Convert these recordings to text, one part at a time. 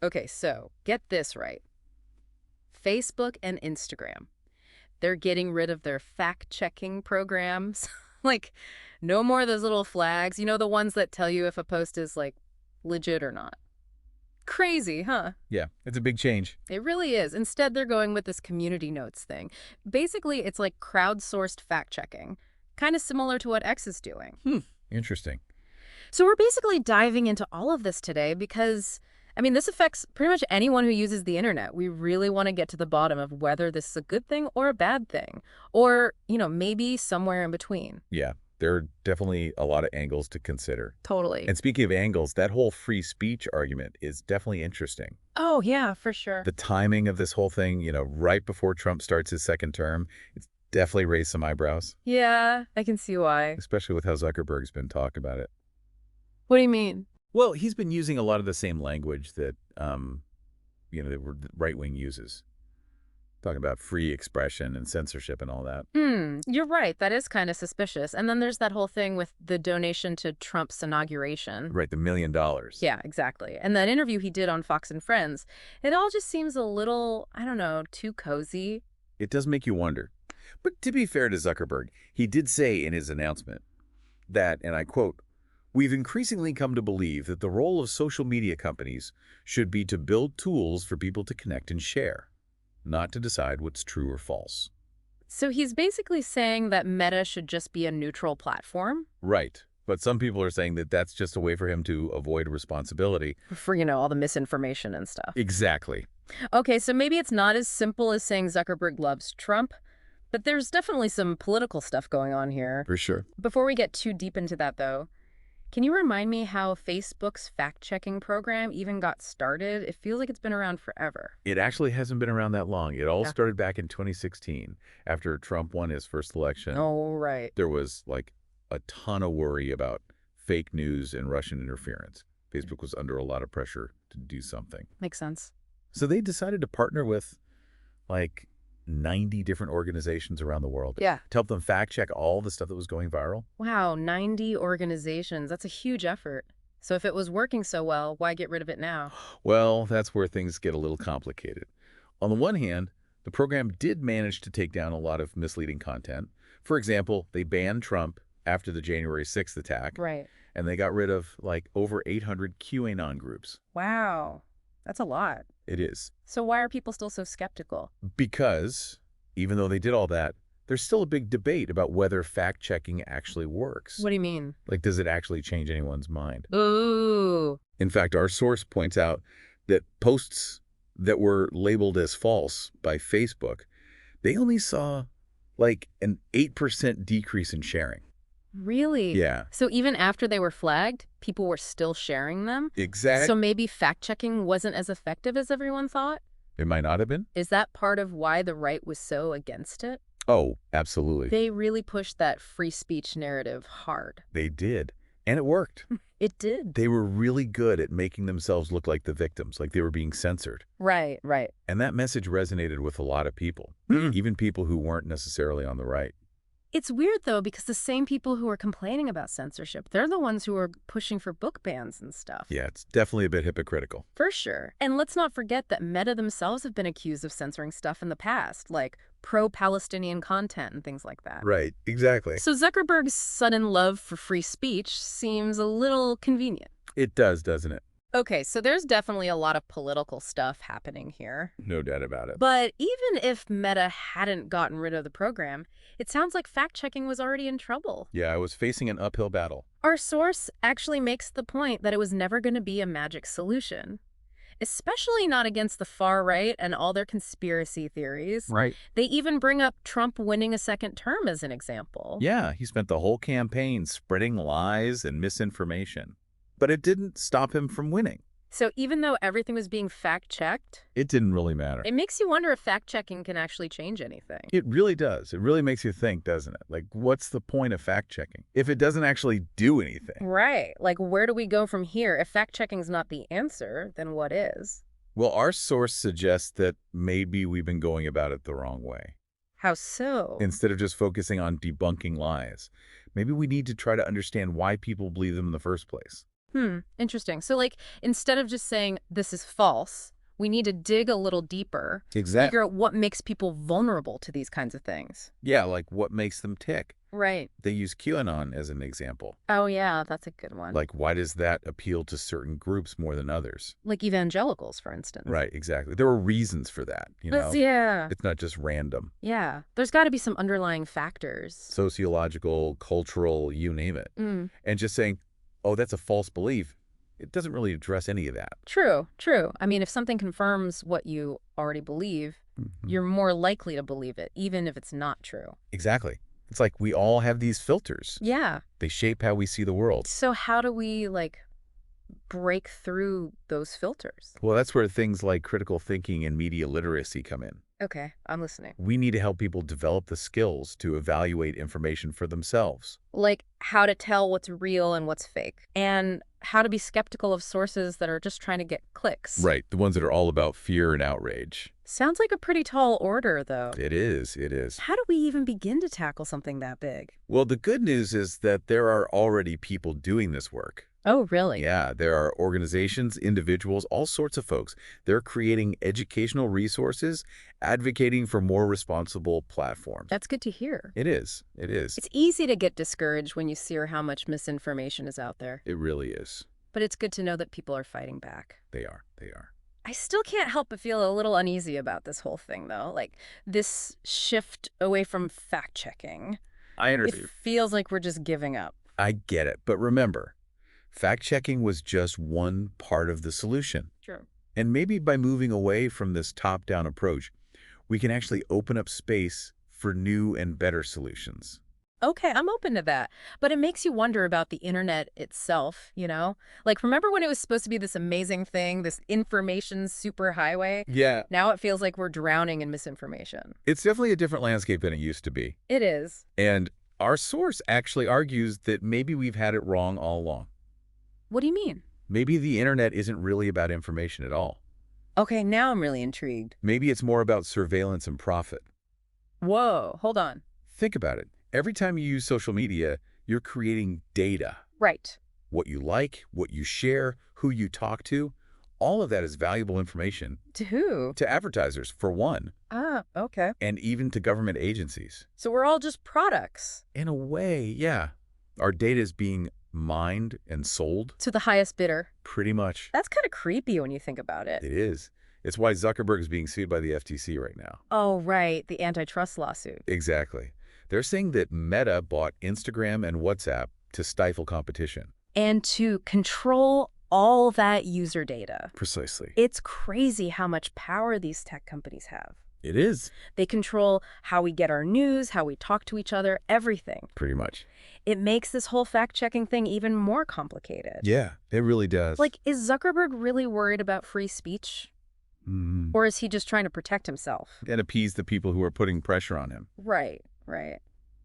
Okay, so get this right. Facebook and Instagram, they're getting rid of their fact-checking programs. Like, no more of those little flags, the ones that tell you if a post is, like, legit or not. Crazy, huh? Yeah, it's a big change. It really is. Instead, they're going with this community notes thing. Basically, it's like crowdsourced fact-checking, kind of similar to what X is doing. Interesting. So we're basically diving into all of this today because, this affects pretty much anyone who uses the internet. We really want to get to the bottom of whether this is a good thing or a bad thing, or, maybe somewhere in between. Yeah, there are definitely a lot of angles to consider. Totally. And speaking of angles, that whole free speech argument is definitely interesting. Oh, yeah, for sure. The timing of this whole thing, right before Trump starts his second term, it's definitely raised some eyebrows, Yeah, I can see why. especially with how Zuckerberg's been talking about it. What do you mean? Well, he's been using a lot of the same language that, the right wing uses, talking about free expression and censorship and all that. You're right. That is kind of suspicious. And then there's that whole thing with the donation to Trump's inauguration. Right, the $1 million. Yeah, exactly. And that interview he did on Fox and Friends, it all just seems a little, I don't know, too cozy. It does make you wonder. But to be fair to Zuckerberg, he did say in his announcement that, and I quote, "We've increasingly come to believe that the role of social media companies should be to build tools for people to connect and share, not to decide what's true or false." So he's basically saying that Meta should just be a neutral platform Right. But some people are saying that that's just a way for him to avoid responsibility. for, all the misinformation and stuff. Exactly. Okay, so maybe it's not as simple as saying Zuckerberg loves Trump, but there's definitely some political stuff going on here. For sure. Before we get too deep into that, though, can you remind me how Facebook's fact-checking program even got started? It feels like it's been around forever. It actually hasn't been around that long. It all Yeah. started back in 2016 after Trump won his first election. Oh, right. There was like a ton of worry about fake news and Russian interference. Facebook was under a lot of pressure to do something. Makes sense. So they decided to partner with like 90 different organizations around the world Yeah. to help them fact check all the stuff that was going viral. Wow, 90 organizations. That's a huge effort. So if it was working so well, why get rid of it now? Well, that's where things get a little complicated. On the one hand, the program did manage to take down a lot of misleading content. For example, they banned Trump after the January 6th attack, Right. and they got rid of like over 800 QAnon groups. Wow. That's a lot. It is. So why are people still so skeptical? Because even though they did all that, there's still a big debate about whether fact-checking actually works. What do you mean? Like, does it actually change anyone's mind? Ooh. In fact, our source points out that posts that were labeled as false by Facebook, they only saw like an 8% decrease in sharing. Really? Yeah. So even after they were flagged, people were still sharing them? Exactly. So maybe fact-checking wasn't as effective as everyone thought? It might not have been. Is that part of why the right was so against it? Oh, absolutely. They really pushed that free speech narrative hard. They did. And it worked. It did. They were really good at making themselves look like the victims, like they were being censored. Right, right. And that message resonated with a lot of people, even people who weren't necessarily on the right. It's weird, though, because the same people who are complaining about censorship, they're the ones who are pushing for book bans and stuff. Yeah, it's definitely a bit hypocritical. For sure. And let's not forget that Meta themselves have been accused of censoring stuff in the past, like pro-Palestinian content and things like that. Right, exactly. So Zuckerberg's sudden love for free speech seems a little convenient. It does, doesn't it? Okay, so there's definitely a lot of political stuff happening here. No doubt about it. But even if Meta hadn't gotten rid of the program, it sounds like fact-checking was already in trouble. Yeah, I was facing an uphill battle. Our source actually makes the point that it was never going to be a magic solution, especially not against the far right and all their conspiracy theories. Right. They even bring up Trump winning a second term as an example. Yeah, he spent the whole campaign spreading lies and misinformation. But it didn't stop him from winning. So even though everything was being fact-checked, It didn't really matter. it makes you wonder if fact-checking can actually change anything. It really does. It really makes you think, doesn't it? Like, what's the point of fact-checking if it doesn't actually do anything? Right. Like, where do we go from here? If fact-checking's not the answer, then what is? Well, our source suggests that maybe we've been going about it the wrong way. How so? Instead of just focusing on debunking lies, maybe we need to try to understand why people believe them in the first place. Interesting. So, like, instead of just saying this is false, we need to dig a little deeper, Exactly. figure out what makes people vulnerable to these kinds of things. Yeah, like what makes them tick. Right. They use QAnon as an example. Oh, yeah, that's a good one. Like, why does that appeal to certain groups more than others? Like evangelicals, for instance. Right, exactly. There were reasons for that, Yeah. It's not just random. Yeah. There's got to be some underlying factors. Sociological, cultural, you name it. Mm. And just saying, oh, that's a false belief, it doesn't really address any of that. True, true. I mean, if something confirms what you already believe, you're more likely to believe it, even if it's not true. Exactly. It's like we all have these filters. Yeah. They shape how we see the world. So how do we, like, break through those filters? Well, that's where things like critical thinking and media literacy come in. Okay, I'm listening. We need to help people develop the skills to evaluate information for themselves. Like how to tell what's real and what's fake, and how to be skeptical of sources that are just trying to get clicks. Right, the ones that are all about fear and outrage. Sounds like a pretty tall order, though. It is, it is. How do we even begin to tackle something that big? Well, the good news is that there are already people doing this work. Oh, really? Yeah, there are organizations, individuals, all sorts of folks. They're creating educational resources, advocating for more responsible platforms. That's good to hear. It is. It is. It's easy to get discouraged when you see how much misinformation is out there. It really is. But it's good to know that people are fighting back. They are. They are. I still can't help but feel a little uneasy about this whole thing, though. Like, this shift away from fact-checking. I It understand. feels like we're just giving up. I get it. But remember, fact-checking was just one part of the solution. True. And maybe by moving away from this top-down approach, we can actually open up space for new and better solutions. Okay, I'm open to that. But it makes you wonder about the internet itself, you know? Like, remember when it was supposed to be this amazing thing, this information superhighway? Yeah. Now it feels like we're drowning in misinformation. It's definitely a different landscape than it used to be. It is. And our source actually argues that maybe we've had it wrong all along. What do you mean? Maybe the internet isn't really about information at all. Okay, now I'm really intrigued. Maybe it's more about surveillance and profit. Whoa, hold on. Think about it. Every time you use social media, you're creating data. Right. What you like, what you share, who you talk to, all of that is valuable information To who? to advertisers, for one, Ah, okay. and even to government agencies. So we're all just products. In a way, yeah. Our data is being mined and sold, To the highest bidder. pretty much. That's kind of creepy when you think about it. It is. It's why Zuckerberg is being sued by the FTC right now. Oh, right. The antitrust lawsuit. Exactly. They're saying that Meta bought Instagram and WhatsApp to stifle competition. And to control all that user data. Precisely. It's crazy how much power these tech companies have. It is. They control how we get our news, how we talk to each other, everything. Pretty much. It makes this whole fact-checking thing even more complicated. Yeah, it really does. Like, is Zuckerberg really worried about free speech? Mhm. Or is he just trying to protect himself? And appease the people who are putting pressure on him. Right, right.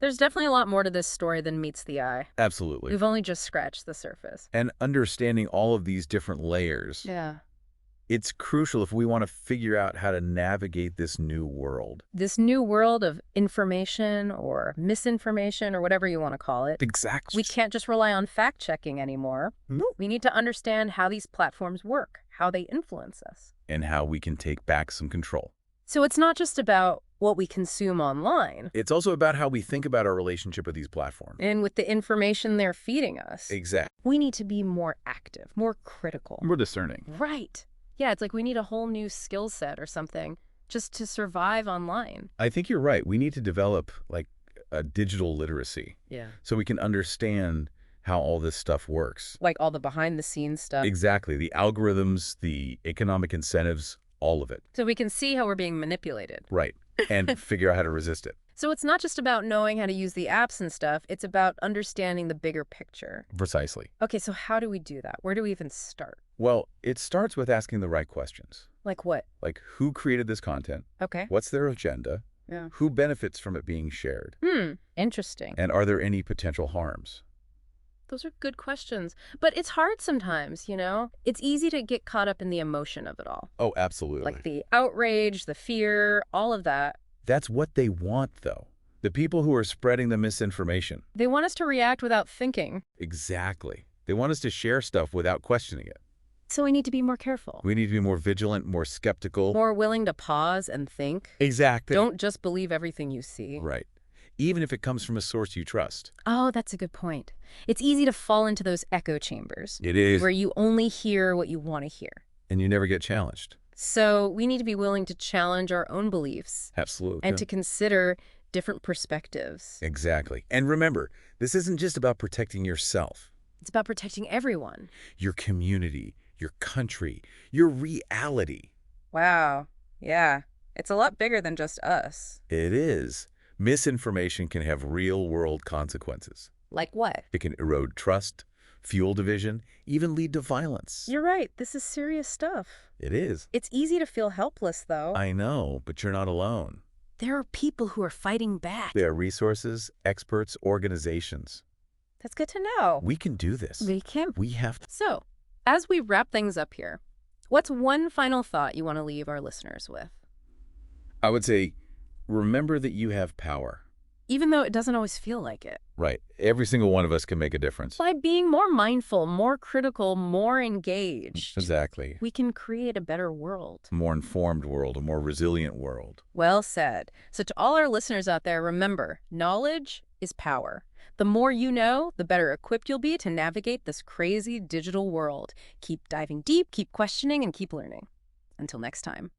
There's definitely a lot more to this story than meets the eye. Absolutely. We've only just scratched the surface. And understanding all of these different layers, Yeah. it's crucial if we want to figure out how to navigate this new world. This new world of information or misinformation or whatever you want to call it, Exactly. we can't just rely on fact-checking anymore. No. We need to understand how these platforms work, how they influence us. And how we can take back some control. So it's not just about what we consume online It's also about how we think about our relationship with these platforms. and with the information they're feeding us. Exactly. We need to be more active, more critical. We're discerning. Right. Yeah, it's like we need a whole new skill set or something just to survive online. I think you're right. We need to develop like a digital literacy Yeah. so we can understand how all this stuff works. Like all the behind-the-scenes stuff. Exactly. The algorithms, the economic incentives, all of it. So we can see how we're being manipulated. Right. And figure out how to resist it. So it's not just about knowing how to use the apps and stuff. It's about understanding the bigger picture. Precisely. Okay, so how do we do that? Where do we even start? Well, it starts with asking the right questions. Like what? Like, who created this content? Okay. What's their agenda? Yeah. Who benefits from it being shared? Interesting. And are there any potential harms? Those are good questions. But it's hard sometimes, you know? It's easy to get caught up in the emotion of it all. Oh, absolutely. Like the outrage, the fear, all of that. That's what they want, though. The people who are spreading the misinformation. They want us to react without thinking. Exactly. They want us to share stuff without questioning it. So we need to be more careful, We need to be more vigilant, more skeptical. more willing to pause and think. Exactly. Don't just believe everything you see. Right. Even if it comes from a source you trust. Oh, that's a good point. It's easy to fall into those echo chambers It is. where you only hear what you want to hear. And you never get challenged. So we need to be willing to challenge our own beliefs Absolutely. and to consider different perspectives. Exactly. And remember, this isn't just about protecting yourself, It's about protecting everyone. your community, your country, your reality. Wow. Yeah. It's a lot bigger than just us. It is. Misinformation can have real-world consequences. Like what? It can erode trust, fuel division, even lead to violence. You're right. This is serious stuff. It is. It's easy to feel helpless, though. I know, but you're not alone. There are people who are fighting back. There are resources, experts, organizations. That's good to know. We can do this. We can. We have to. So, as we wrap things up here, what's one final thought you want to leave our listeners with? I would say, remember that you have power. Even though it doesn't always feel like it. Right. Every single one of us can make a difference. By being more mindful, more critical, more engaged, Exactly. we can create a better world. A more informed world, a more resilient world. Well said. So to all our listeners out there, remember, knowledge is power. The more you know, the better equipped you'll be to navigate this crazy digital world. Keep diving deep, keep questioning, and keep learning. Until next time.